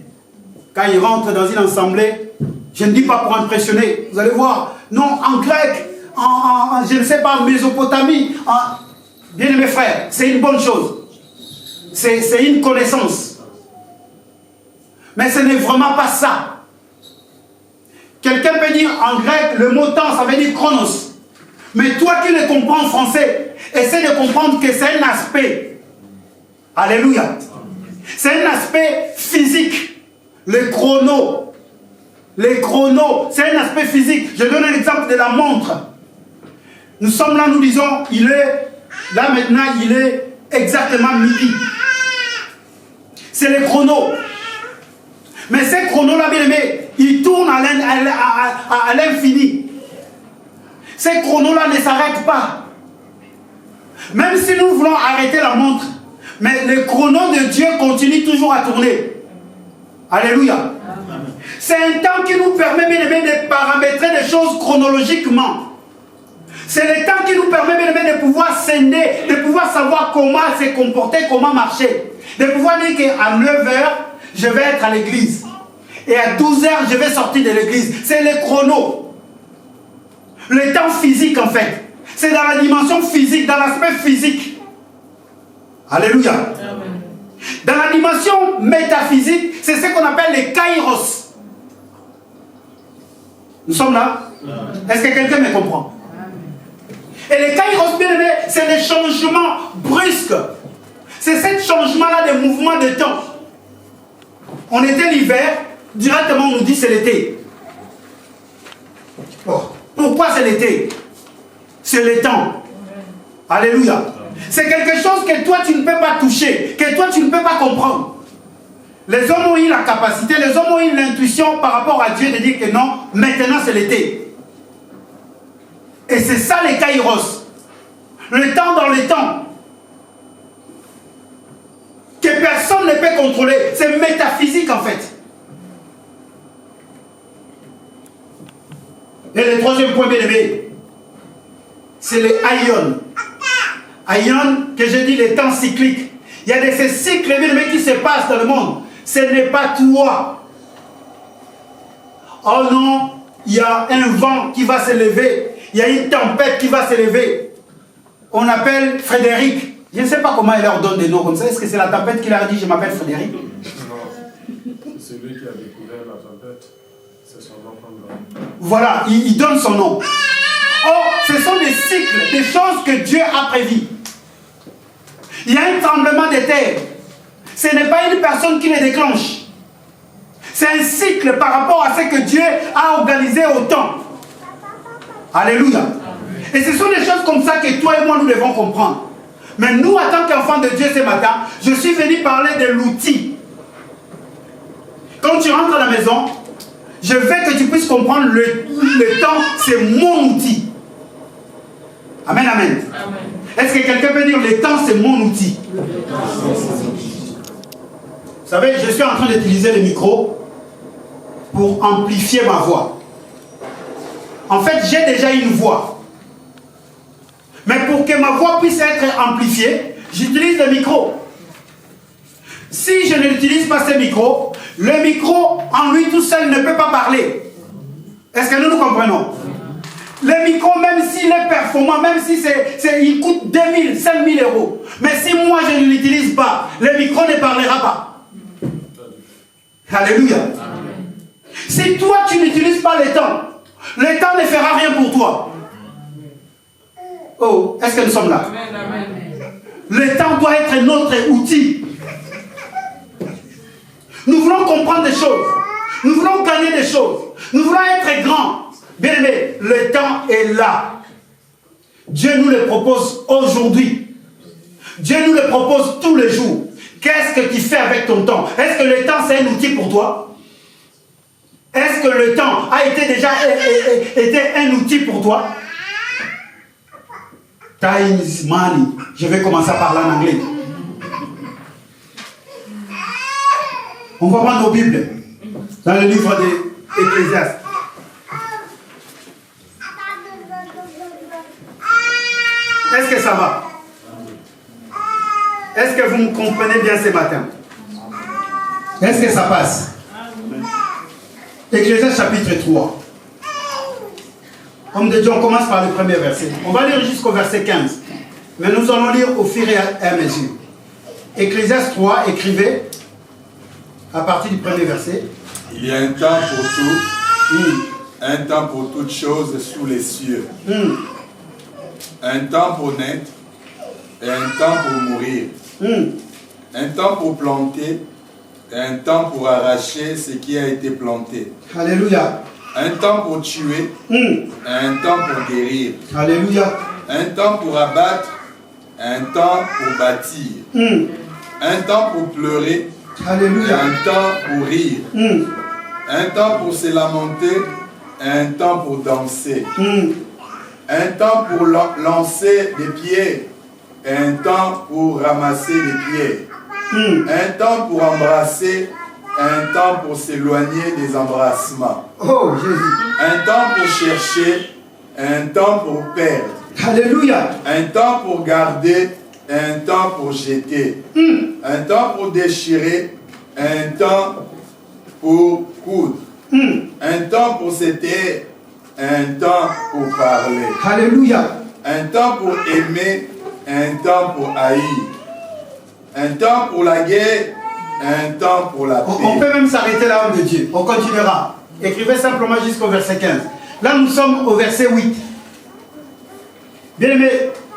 Quand ils rentrent dans une assemblée, je ne dis pas pour impressionner, vous allez voir, non, en grec, je ne sais pas, en Mésopotamie, bien mes frères, c'est une bonne chose. C'est une connaissance. Mais ce n'est vraiment pas ça. Quelqu'un peut dire en grec, le mot temps, ça veut dire chronos. Mais toi qui le comprends en français, essaie de comprendre que c'est un aspect. Alléluia. C'est un aspect physique. Le chrono. Les chronos, c'est un aspect physique. Je donne un exemple de la montre. Nous sommes là, nous disons, là maintenant, il est exactement midi. C'est les chronos. Mais ces chronos-là, bien aimés, ils tournent à l'infini. Ces chronos-là ne s'arrêtent pas. Même si nous voulons arrêter la montre, mais le chrono de Dieu continue toujours à tourner. Alléluia. C'est un temps qui nous permet, bien aimés, de paramétrer des choses chronologiquement. C'est le temps qui nous permet, bien aimés, de pouvoir scinder, de pouvoir savoir comment se comporter, comment marcher. De pouvoir dire qu'à 9h, je vais être à l'église. Et à 12h, je vais sortir de l'église. C'est le chrono. Le temps physique, en fait. C'est dans la dimension physique, dans l'aspect physique. Alléluia. Amen. Dans la dimension métaphysique, c'est ce qu'on appelle les kairos. Nous sommes là? Est-ce que quelqu'un me comprend? Et les kairos, bien aimés, c'est les changements brusques. C'est ce changement-là de mouvement de temps. On était l'hiver, directement on nous dit c'est l'été. Oh, pourquoi c'est l'été? C'est le temps. Alléluia. C'est quelque chose que toi tu ne peux pas toucher, que toi tu ne peux pas comprendre. Les hommes ont eu la capacité, les hommes ont eu l'intuition par rapport à Dieu de dire que non, maintenant c'est l'été. Et c'est ça les kairos. Le temps dans le temps. Que personne ne peut contrôler. C'est métaphysique en fait. Et le troisième point bien aimé. C'est les aïons. Aïons, que je dis les temps cycliques. Il y a ces cycles bien aimés qui se passent dans le monde. Ce n'est pas toi. Oh non, il y a un vent qui va se lever. Il y a une tempête qui va se lever. On appelle Frédéric. Je ne sais pas comment il leur donne des noms comme ça. Est-ce que c'est la tempête qui leur a dit je m'appelle Frédéric? Non, c'est celui qui a découvert la tempête. C'est son nom qu'on donne. Voilà, il donne son nom. Or, ce sont des cycles, des choses que Dieu a prévues. Il y a un tremblement de terre. Ce n'est pas une personne qui les déclenche. C'est un cycle par rapport à ce que Dieu a organisé au temps. Alléluia. Et ce sont des choses comme ça que toi et moi nous devons comprendre. Mais nous, en tant qu'enfants de Dieu ce matin, je suis venu parler de l'outil. Quand tu rentres à la maison, je veux que tu puisses comprendre le temps, c'est mon outil. Amen, amen. Est-ce que quelqu'un peut dire le temps, c'est mon outil? Vous savez, je suis en train d'utiliser le micro pour amplifier ma voix. En fait, j'ai déjà une voix. Mais pour que ma voix puisse être amplifiée, j'utilise le micro. Si je n'utilise pas ce micro, le micro en lui tout seul ne peut pas parler. Est-ce que nous comprenons? Le micro, même s'il est performant, même si il coûte 2000, 5000 euros, mais si moi je ne l'utilise pas, le micro ne parlera pas. Alléluia. Si toi tu n'utilises pas le temps ne fera rien pour toi. Oh, est-ce que nous sommes là? Le temps doit être notre outil. Nous voulons comprendre des choses. Nous voulons gagner des choses. Nous voulons être grands. Bien aimé, le temps est là. Dieu nous le propose aujourd'hui. Dieu nous le propose tous les jours. Qu'est-ce que tu fais avec ton temps? Est-ce que le temps c'est un outil pour toi? Est-ce que le temps a été déjà été un outil pour toi? Time is money. Je vais commencer à parler en anglais. On va prendre nos Bibles dans le livre d'Ecclésiaste. Est-ce que ça va? Est-ce que vous me comprenez bien ce matin? Est-ce que ça passe? Ecclésiaste chapitre 3. Homme de Dieu, on commence par le premier verset. On va lire jusqu'au verset 15. Mais nous allons lire au fur et à mesure. Ecclésiaste 3, écrivez à partir du premier verset. Il y a un temps pour tout, un temps pour toutes choses sous les cieux. Un temps pour naître et un temps pour mourir. Un temps pour planter et un temps pour arracher ce qui a été planté. Alléluia. Un temps pour tuer et un temps pour guérir. Alléluia. Un temps pour abattre et un temps pour bâtir. Un temps pour pleurer et Alléluia. un temps pour rire. Un temps pour se lamenter et un temps pour danser. Un temps pour lancer des pieds et un temps pour ramasser des pieds. Un temps pour embrasser et un temps pour s'éloigner des embrassements. Oh Jésus. Un temps pour chercher et un temps pour perdre. Alléluia. Un temps pour garder et un temps pour jeter. Un temps pour déchirer et un temps pour coudre. Un temps pour se taire et un temps pour parler. Alléluia. Un temps pour aimer et un temps pour haïr. Un temps pour la guerre et un temps pour la paix. On peut même s'arrêter là, homme de Dieu. On continuera. Écrivez simplement jusqu'au verset 15. Là, nous sommes au verset 8. Bien aimé,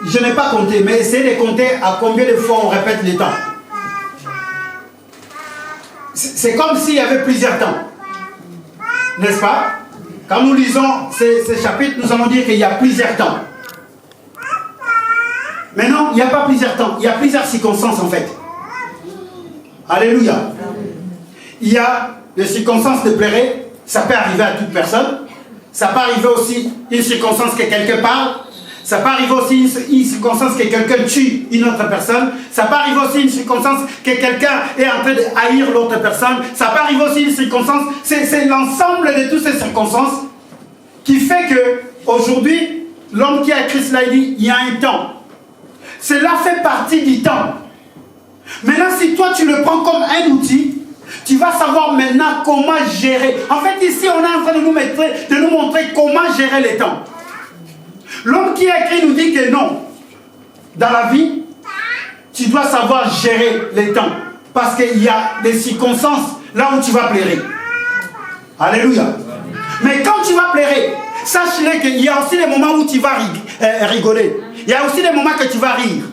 je n'ai pas compté, mais essayez de compter à combien de fois on répète les temps. C'est comme s'il y avait plusieurs temps. N'est-ce pas? Quand nous lisons ces chapitres, nous allons dire qu'il y a plusieurs temps. Mais non, il n'y a pas plusieurs temps. Il y a plusieurs circonstances en fait. Alléluia. Il y a des circonstances de pleurer. Ça peut arriver à toute personne. Ça peut arriver aussi une circonstance que quelqu'un parle. Ça peut arriver aussi une circonstance que quelqu'un tue une autre personne. Ça peut arriver aussi une circonstance que quelqu'un est en train de haïr l'autre personne. Ça peut arriver aussi une circonstance. C'est l'ensemble de toutes ces circonstances qui fait que Aujourd'hui, l'homme qui a écrit cela, il dit, il y a un temps. Cela fait partie du temps. Maintenant, si toi, tu le prends comme un outil, tu vas savoir maintenant comment gérer. En fait, ici, on est en train de nous montrer comment gérer les temps. L'homme qui a écrit nous dit que non. Dans la vie, tu dois savoir gérer les temps. Parce qu'il y a des circonstances là où tu vas pleurer. Alléluia. Mais quand tu vas pleurer, sache-le qu'il y a aussi des moments où tu vas rigoler. Il y a aussi des moments que tu vas rire.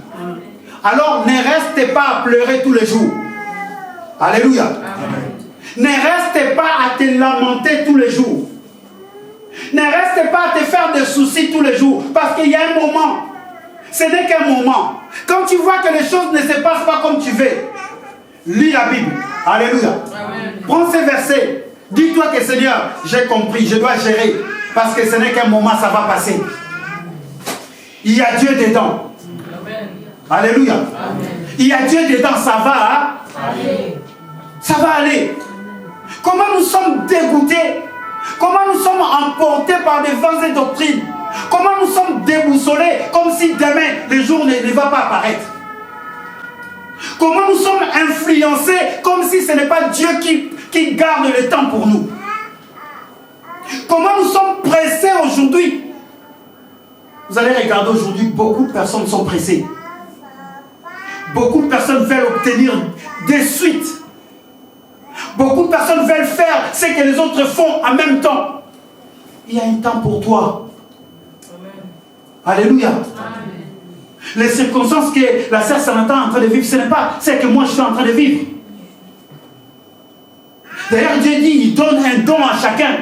Alors ne restez pas à pleurer tous les jours. Alléluia. Amen. Ne restez pas à te lamenter tous les jours. Ne restez pas à te faire des soucis tous les jours. Parce qu'il y a un moment. Ce n'est qu'un moment. Quand tu vois que les choses ne se passent pas comme tu veux, lis la Bible. Alléluia. Amen. Prends ces versets. Dis-toi que Seigneur, j'ai compris, je dois gérer. Parce que ce n'est qu'un moment, ça va passer. Il y a Dieu dedans. Amen. Alléluia. Amen. Il y a Dieu dedans, ça va. Hein? Ça va aller. Comment nous sommes dégoûtés. Comment nous sommes emportés par des vents et doctrines. Comment nous sommes déboussolés comme si demain le jour ne va pas apparaître. Comment nous sommes influencés comme si ce n'est pas Dieu qui garde le temps pour nous. Comment nous sommes pressés aujourd'hui. Vous allez regarder aujourd'hui, beaucoup de personnes sont pressées. Beaucoup de personnes veulent obtenir des suites. Beaucoup de personnes veulent faire ce que les autres font en même temps. Il y a un temps pour toi. Amen. Alléluia. Amen. Les circonstances que la sœur Samantha est en train de vivre, ce n'est pas ce que moi je suis en train de vivre. D'ailleurs, Dieu dit, il donne un don à chacun.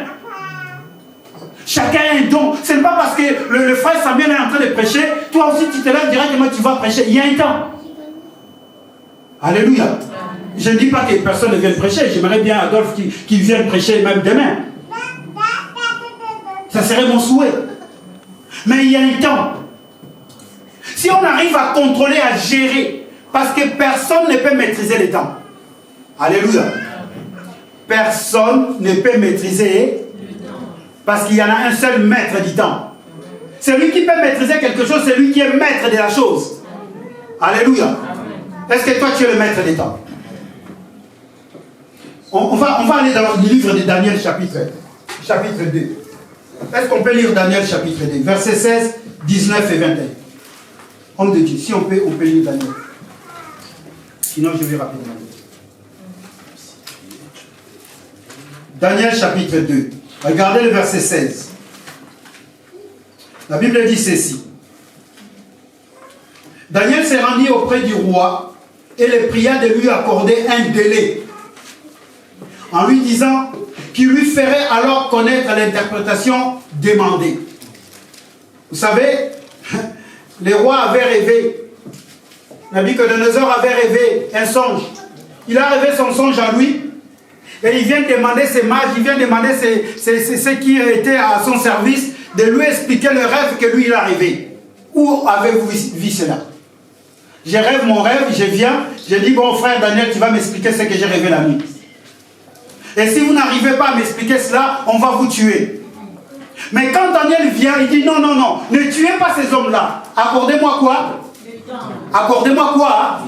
Chacun a un don. Ce n'est pas parce que le frère Samuel est en train de prêcher, toi aussi tu te lèves directement, tu vas prêcher. Il y a un temps. Alléluia. Je ne dis pas que personne ne vienne prêcher. J'aimerais bien Adolphe qui vienne prêcher même demain. Ça serait mon souhait. Mais il y a un temps. Si on arrive à contrôler, à gérer, parce que personne ne peut maîtriser les temps. Alléluia. Personne ne peut maîtriser, parce qu'il y en a un seul maître du temps. Celui qui peut maîtriser quelque chose, c'est lui qui est maître de la chose. Alléluia. Est-ce que toi tu es le maître des temps? On va aller dans le livre de Daniel chapitre 2. Est-ce qu'on peut lire Daniel chapitre 2, versets 16, 19 et 21? Homme de Dieu, si on peut lire Daniel. Sinon je vais rapidement lire. Daniel chapitre 2. Regardez le verset 16. La Bible dit ceci. Daniel s'est rendu auprès du roi et le pria de lui accorder un délai en lui disant qu'il lui ferait alors connaître l'interprétation demandée. Vous savez, le roi avait rêvé, Nabuchodonosor avait rêvé un songe. Il a rêvé son songe à lui et il vient demander ses mages, il vient demander ceux qui étaient à son service de lui expliquer le rêve que lui il a rêvé. Où avez-vous vu cela? Je rêve mon rêve, je viens, je dis bon frère Daniel, tu vas m'expliquer ce que j'ai rêvé la nuit. Et si vous n'arrivez pas à m'expliquer cela, on va vous tuer. Mais quand Daniel vient, il dit non, non, non, ne tuez pas ces hommes-là. Accordez-moi quoi? Accordez-moi quoi?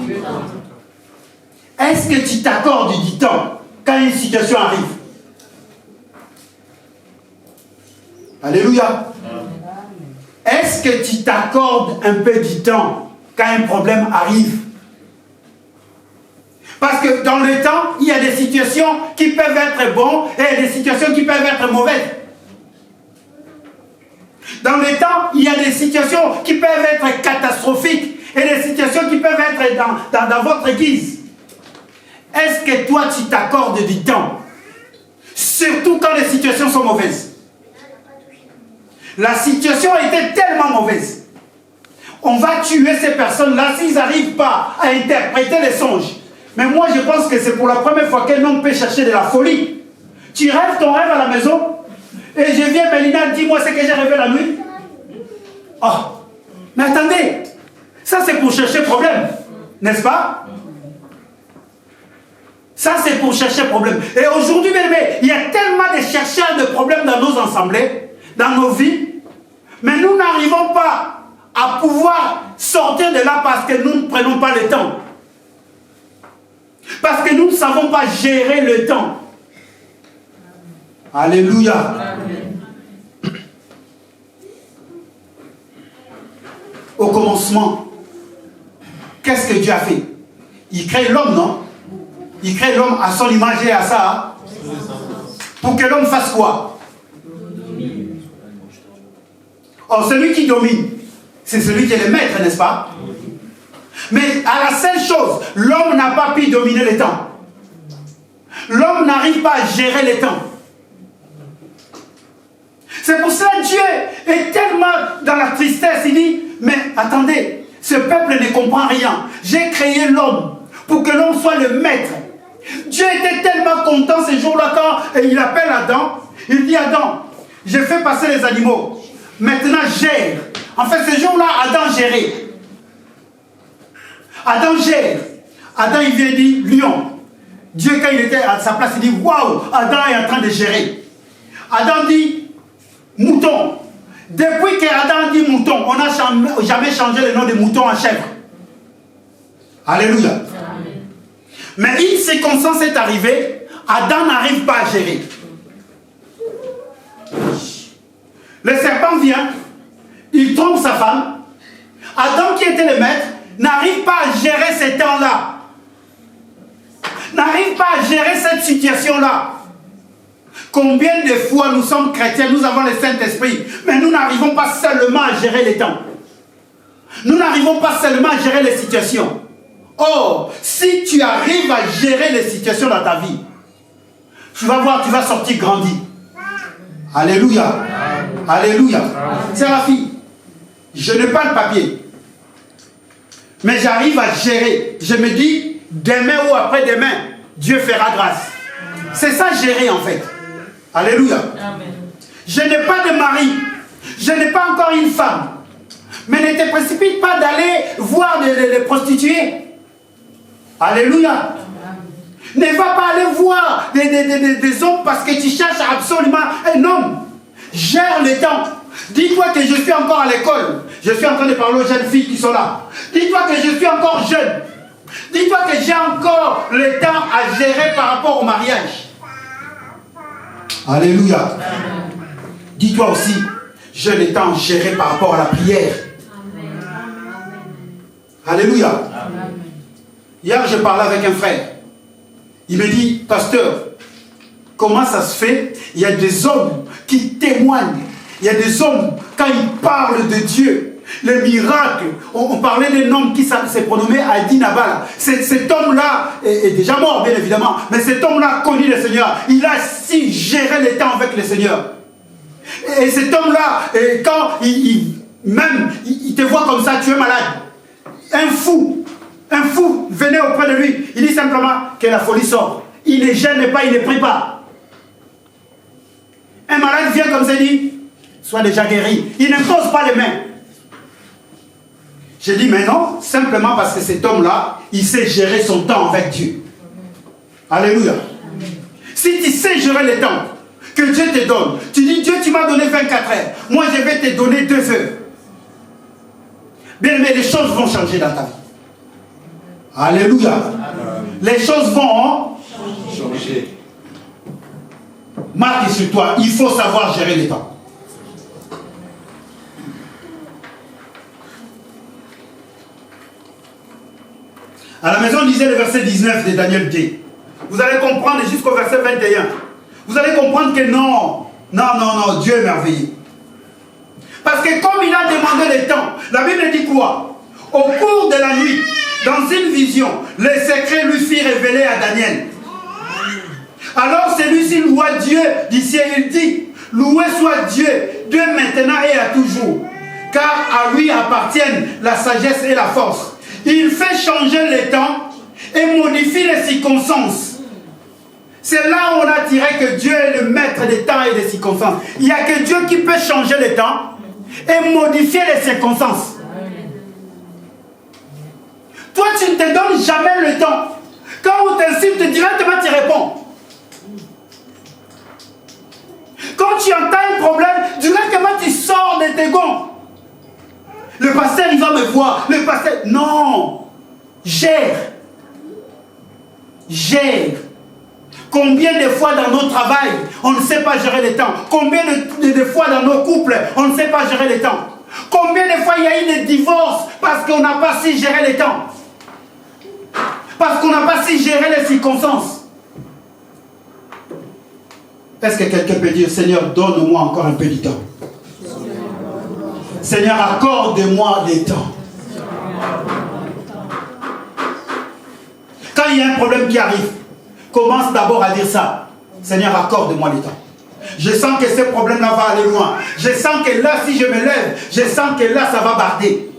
Est-ce que tu t'accordes du temps quand une situation arrive? Alléluia. Est-ce que tu t'accordes un peu du temps quand un problème arrive? Parce que dans le temps, il y a des situations qui peuvent être bonnes et des situations qui peuvent être mauvaises. Dans le temps, il y a des situations qui peuvent être catastrophiques et des situations qui peuvent être dans votre guise. Est-ce que toi, tu t'accordes du temps? Surtout quand les situations sont mauvaises. La situation a été tellement mauvaise. On va tuer ces personnes-là s'ils n'arrivent pas à interpréter les songes. Mais moi, je pense que c'est pour la première fois qu'un homme peut chercher de la folie. Tu rêves ton rêve à la maison et je viens, Mélina, dis-moi ce que j'ai rêvé la nuit. Oh, mais attendez, ça c'est pour chercher problème, n'est-ce pas? Ça c'est pour chercher problème. Et aujourd'hui, il y a tellement de chercheurs de problèmes dans nos assemblées, dans nos vies, Mais nous n'arrivons pas à pouvoir sortir de là parce que nous ne prenons pas le temps. Parce que nous ne savons pas gérer le temps. Alléluia. Amen. Au commencement, qu'est-ce que Dieu a fait? Il crée l'homme, non? Il crée l'homme à son image et à ça. Pour que l'homme fasse quoi? Or, celui qui domine, c'est celui qui est le maître, n'est-ce pas? Mais à la seule chose, l'homme n'a pas pu dominer le temps. L'homme n'arrive pas à gérer le temps. C'est pour cela que Dieu est tellement dans la tristesse. Il dit, mais attendez, ce peuple ne comprend rien. J'ai créé l'homme pour que l'homme soit le maître. Dieu était tellement content ce jour-là quand il appelle Adam. Il dit, Adam, j'ai fait passer les animaux. Maintenant, gère. En fait, ce jour-là, Adam gérait. Adam gère. Adam, il vient dire, lion. Dieu, quand il était à sa place, il dit, waouh, Adam est en train de gérer. Adam dit, mouton. Depuis qu'Adam dit mouton, on n'a jamais changé le nom de mouton en chèvre. Alléluia. Amen. Mais une circonstance est arrivée, Adam n'arrive pas à gérer. Le serpent vient, il trompe sa femme. Adam, qui était le maître, n'arrive pas à gérer ce temps-là. N'arrive pas à gérer cette situation-là. Combien de fois nous sommes chrétiens, nous avons le Saint-Esprit, mais nous n'arrivons pas seulement à gérer les temps. Nous n'arrivons pas seulement à gérer les situations. Or, si tu arrives à gérer les situations dans ta vie, tu vas voir, tu vas sortir grandi. Alléluia. Alléluia. C'est la fille. Je n'ai pas le papier. Mais j'arrive à gérer. Je me dis, demain ou après-demain, Dieu fera grâce. C'est ça gérer en fait. Alléluia. Amen. Je n'ai pas de mari. Je n'ai pas encore une femme. Mais ne te précipite pas d'aller voir les prostituées. Alléluia. Ne va pas aller voir des hommes parce que tu cherches absolument un homme. Gère le temps. Dis-toi que je suis encore à l'école. Je suis en train de parler aux jeunes filles qui sont là. Dis-toi que je suis encore jeune. Dis-toi que j'ai encore le temps à gérer par rapport au mariage. Alléluia. Dis-toi aussi, j'ai le temps à gérer par rapport à la prière. Amen. Alléluia. Amen. Hier, je parlais avec un frère. Il me dit, pasteur, comment ça se fait? Il y a des hommes qui témoignent. Il y a des hommes, quand ils parlent de Dieu, les miracles. On parlait d'un homme qui s'est prénommé Adi Nabal. Cet homme-là est déjà mort, bien évidemment. Mais cet homme-là a connu le Seigneur. Il a si géré le temps avec le Seigneur. Et cet homme-là, quand il te voit comme ça, tu es malade. Un fou venait auprès de lui. Il dit simplement que la folie sort. Il ne gêne pas, il ne prie pas. Un malade vient comme ça et dit, sois déjà guéri. Il ne pose pas les mains. J'ai dit, mais non, simplement parce que cet homme-là, il sait gérer son temps avec Dieu. Alléluia. Amen. Si tu sais gérer le temps que Dieu te donne, tu dis, Dieu, tu m'as donné 24 heures. Moi, je vais te donner 2 heures. Bien, mais les choses vont changer dans ta vie. Alléluia. Amen. Les choses vont changer. Marque sur toi, il faut savoir gérer le temps. À la maison, lisez le verset 19 de Daniel 2. Vous allez comprendre jusqu'au verset 21. Vous allez comprendre que non, Dieu est merveilleux. Parce que comme il a demandé le temps, la Bible dit quoi? Au cours de la nuit, dans une vision, les secrets lui furent révélés à Daniel. Alors celui-ci loua Dieu du ciel, il dit, loué soit Dieu, Dieu maintenant et à toujours, car à lui appartiennent la sagesse et la force. Il fait changer le temps et modifie les circonstances. C'est là où on a tiré que Dieu est le maître des temps et des circonstances. Il n'y a que Dieu qui peut changer le temps et modifier les circonstances. Toi, tu ne te donnes jamais le temps. Quand on t'insulte directement, tu réponds. Quand tu entends un problème, directement tu sors de Estégon. Le pasteur, il va me voir. Le pasteur, non. Gère. Gère. Combien de fois dans nos travails, on ne sait pas gérer le temps? Combien de fois dans nos couples, on ne sait pas gérer le temps? Combien de fois il y a eu des divorces parce qu'on n'a pas su gérer le temps? Parce qu'on n'a pas su gérer les circonstances. Est-ce que quelqu'un peut dire, Seigneur, donne-moi encore un peu de temps? Seigneur, accorde-moi des temps. Quand il y a un problème qui arrive, commence d'abord à dire ça. Seigneur, accorde-moi des temps. Je sens que ce problème-là va aller loin. Je sens que là, si je me lève, je sens que là, ça va barder.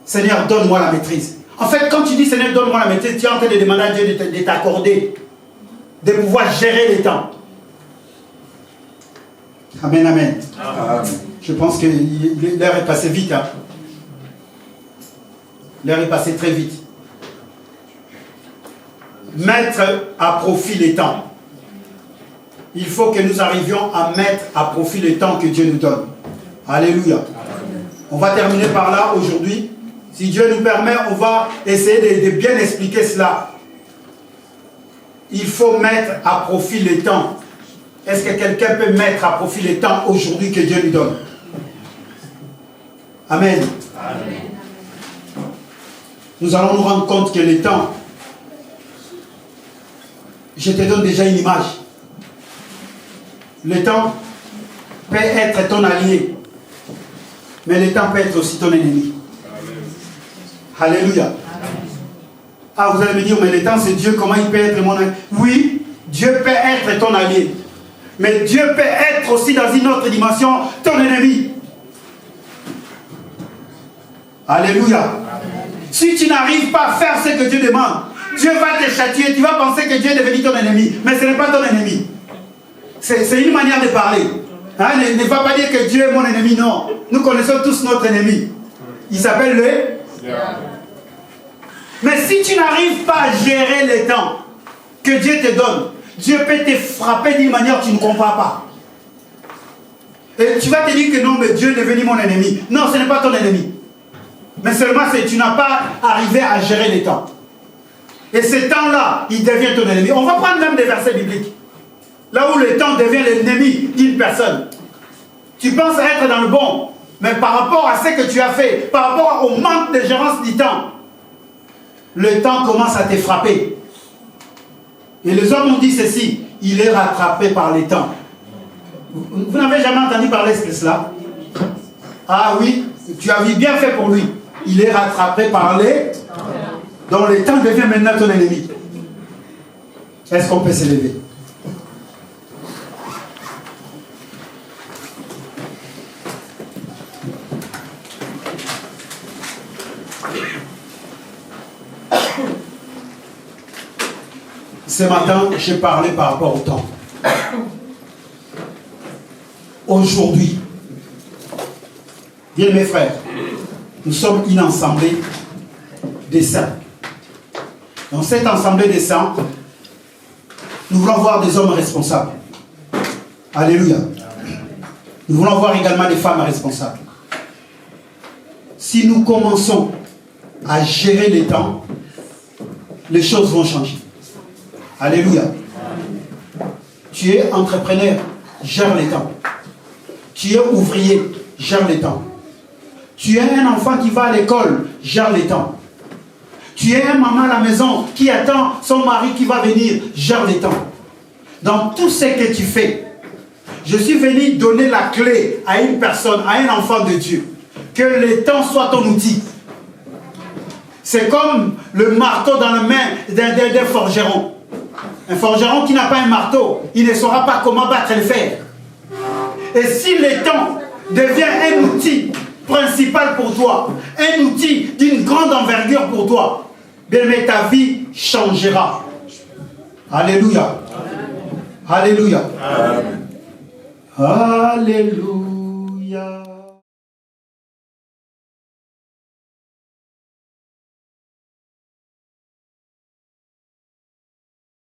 Seigneur, donne-moi la maîtrise. En fait, quand tu dis, Seigneur, donne-moi la maîtrise, tu es en train de demander à Dieu de t'accorder, de pouvoir gérer les temps. Amen, amen. Amen. Je pense que l'heure est passée vite. Hein? L'heure est passée très vite. Mettre à profit les temps. Il faut que nous arrivions à mettre à profit les temps que Dieu nous donne. Alléluia. On va terminer par là aujourd'hui. Si Dieu nous permet, on va essayer de bien expliquer cela. Il faut mettre à profit les temps. Est-ce que quelqu'un peut mettre à profit les temps aujourd'hui que Dieu nous donne? Amen. Amen. Nous allons nous rendre compte que les temps, je te donne déjà une image. Le temps peut être ton allié, mais le temps peut être aussi ton ennemi. Amen. Alléluia. Amen. Ah, vous allez me dire, mais le temps c'est Dieu, comment il peut être mon allié? Oui, Dieu peut être ton allié, mais Dieu peut être aussi dans une autre dimension ton ennemi. Alléluia. Amen. Si tu n'arrives pas à faire ce que Dieu demande, Dieu va te châtier, tu vas penser que Dieu est devenu ton ennemi, mais ce n'est pas ton ennemi. C'est une manière de parler. Hein? Ne va pas dire que Dieu est mon ennemi, non. Nous connaissons tous notre ennemi. Il s'appelle le... Mais si tu n'arrives pas à gérer les temps que Dieu te donne, Dieu peut te frapper d'une manière que tu ne comprends pas. Et tu vas te dire que non, mais Dieu est devenu mon ennemi. Non, ce n'est pas ton ennemi. Mais seulement c'est que tu n'as pas arrivé à gérer les temps. Et ce temps-là, il devient ton ennemi. On va prendre même des versets bibliques. Là où le temps devient l'ennemi d'une personne. Tu penses être dans le bon, mais par rapport à ce que tu as fait, par rapport au manque de gérance du temps, le temps commence à te frapper. Et les hommes ont dit ceci, il est rattrapé par les temps. Vous n'avez jamais entendu parler de cela? Ah oui, tu as vu bien fait pour lui. Il est rattrapé par les... Donc le temps devient maintenant ton ennemi. Est-ce qu'on peut s'élever? Ce matin, j'ai parlé par rapport au temps. Aujourd'hui, bien mes frères, nous sommes une assemblée des saints. Dans cette assemblée des saints, nous voulons voir des hommes responsables. Alléluia. Nous voulons voir également des femmes responsables. Si nous commençons à gérer les temps, les choses vont changer. Alléluia. Tu es entrepreneur, gère les temps. Tu es ouvrier, gère les temps. Tu es un enfant qui va à l'école, gère les temps. Tu es un maman à la maison qui attend son mari qui va venir, gère les temps. Dans tout ce que tu fais, je suis venu donner la clé à une personne, à un enfant de Dieu. Que le temps soit ton outil. C'est comme le marteau dans la main d'un forgeron. Un forgeron qui n'a pas un marteau, il ne saura pas comment battre le fer. Et si le temps devient un outil principal pour toi, un outil d'une grande envergure pour toi, bien mais ta vie changera. Alléluia. Alléluia. Alléluia.